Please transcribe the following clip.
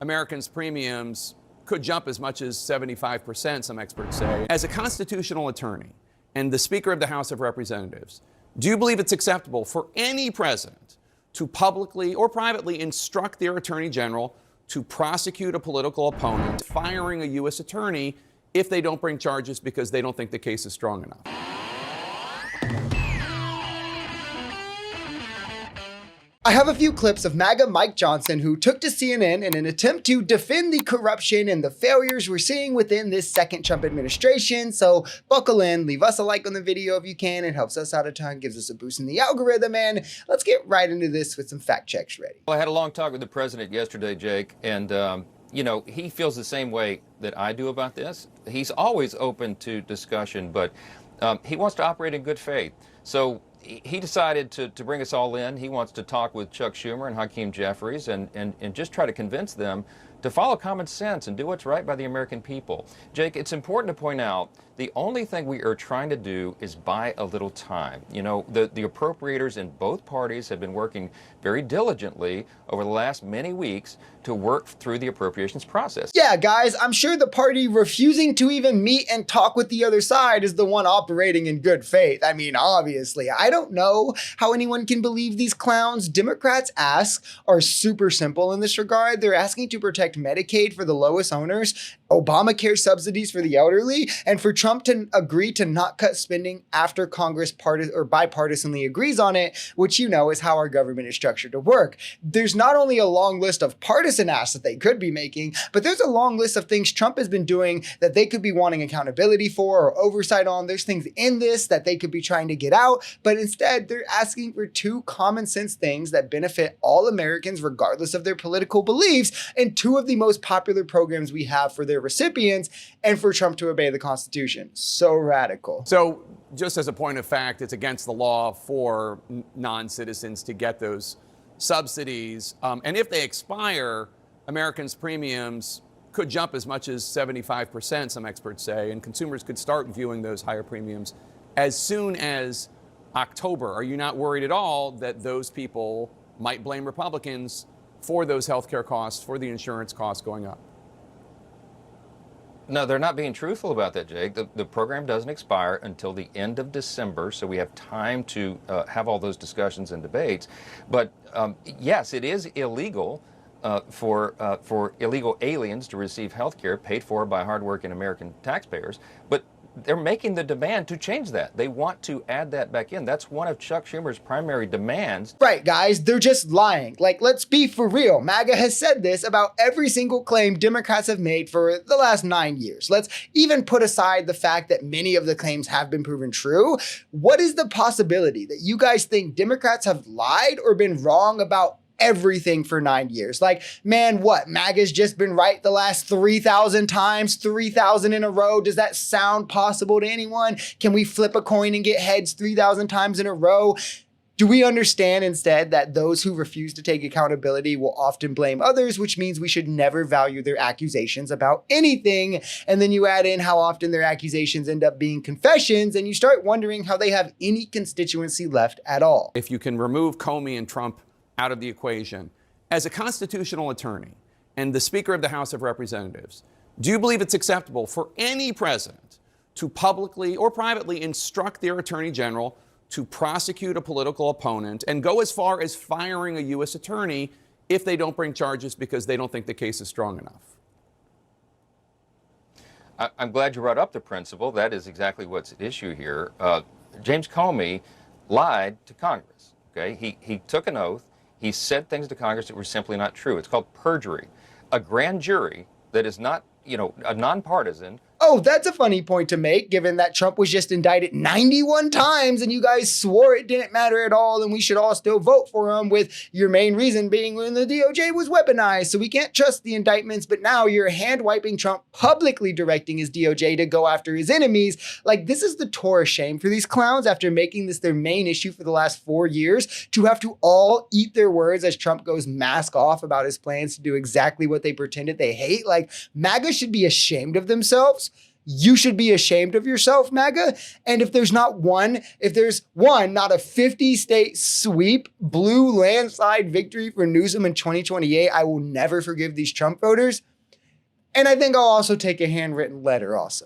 Americans' premiums could jump as much as 75%, some experts say. As a constitutional attorney and the Speaker of the House of Representatives, do you believe it's acceptable for any president to publicly or privately instruct their attorney general to prosecute a political opponent, firing a U.S. attorney if they don't bring charges because they don't think the case is strong enough? I have a few clips of MAGA Mike Johnson, who took to CNN in an attempt to defend the corruption and the failures we're seeing within this second Trump administration. So buckle in, leave us a like on the video if you can. It helps us out a ton, gives us a boost in the algorithm, and let's get right into this with some fact checks ready. Well, I had a long talk with the president yesterday, Jake, and you know, he feels the same way that I do about this. He's always open to discussion, but he wants to operate in good faith. So he decided to bring us all in. He wants to talk with Chuck Schumer and Hakeem Jeffries and just try to convince them to follow common sense and do what's right by the American people. Jake, it's important to point out the only thing we are trying to do is buy a little time. You know, the appropriators in both parties have been working very diligently over the last many weeks to work through the appropriations process. Yeah, guys, I'm sure the party refusing to even meet and talk with the other side is the one operating in good faith. I mean, obviously, I don't know how anyone can believe these clowns. Democrats' asks are super simple in this regard. They're asking to protect Medicaid for the lowest owners, Obamacare subsidies for the elderly, and for Trump to agree to not cut spending after Congress bipartisanly agrees on it, which you know is how our government is structured to work. There's not only a long list of partisan asks that they could be making, but there's a long list of things Trump has been doing that they could be wanting accountability for or oversight on. There's things in this that they could be trying to get out, but instead they're asking for two common sense things that benefit all Americans regardless of their political beliefs, and two of the most popular programs we have for their recipients, and for Trump to obey the Constitution. So radical. So just as a point of fact, it's against the law for non-citizens to get those subsidies. And if they expire, Americans' premiums could jump as much as 75%, some experts say, and consumers could start viewing those higher premiums as soon as October. Are you not worried at all that those people might blame Republicans for those healthcare costs, for the insurance costs going up? No, they're not being truthful about that, Jake. The program doesn't expire until the end of December, so we have time to have all those discussions and debates. But yes, it is illegal for illegal aliens to receive health care paid for by hardworking American taxpayers. But they're making the demand to change that. They want to add that back in. That's one of Chuck Schumer's primary demands. Right, guys, they're just lying. Like, let's be for real. MAGA has said this about every single claim Democrats have made for the last 9 years. Let's even put aside the fact that many of the claims have been proven true. What is the possibility that you guys think Democrats have lied or been wrong about everything for 9 years? Like, man, what? MAGA's just been right the last 3,000 times, 3,000 in a row. Does that sound possible to anyone? Can we flip a coin and get heads 3,000 times in a row? Do we understand instead that those who refuse to take accountability will often blame others, which means we should never value their accusations about anything? And then you add in how often their accusations end up being confessions, and you start wondering how they have any constituency left at all. If you can remove Comey and Trump out of the equation, as a constitutional attorney and the Speaker of the House of Representatives, do you believe it's acceptable for any president to publicly or privately instruct their attorney general to prosecute a political opponent and go as far as firing a U.S. attorney if they don't bring charges because they don't think the case is strong enough? I'm glad you brought up the principle. That is exactly what's at issue here. James Comey lied to Congress. Okay, he took an oath. He said things to Congress that were simply not true. It's called perjury. A grand jury that is not, you know, a nonpartisan. Oh, that's a funny point to make, given that Trump was just indicted 91 times and you guys swore it didn't matter at all and we should all still vote for him, with your main reason being when the DOJ was weaponized, so we can't trust the indictments. But now you're hand-wiping Trump, publicly directing his DOJ to go after his enemies. Like, this is the Torah shame for these clowns after making this their main issue for the last 4 years, to have to all eat their words as Trump goes mask off about his plans to do exactly what they pretended they hate. Like, MAGA should be ashamed of themselves. You should be ashamed of yourself, MAGA. And if there's not one, not a 50-state sweep, blue landslide victory for Newsom in 2028, I will never forgive these Trump voters. And I think I'll also take a handwritten letter also.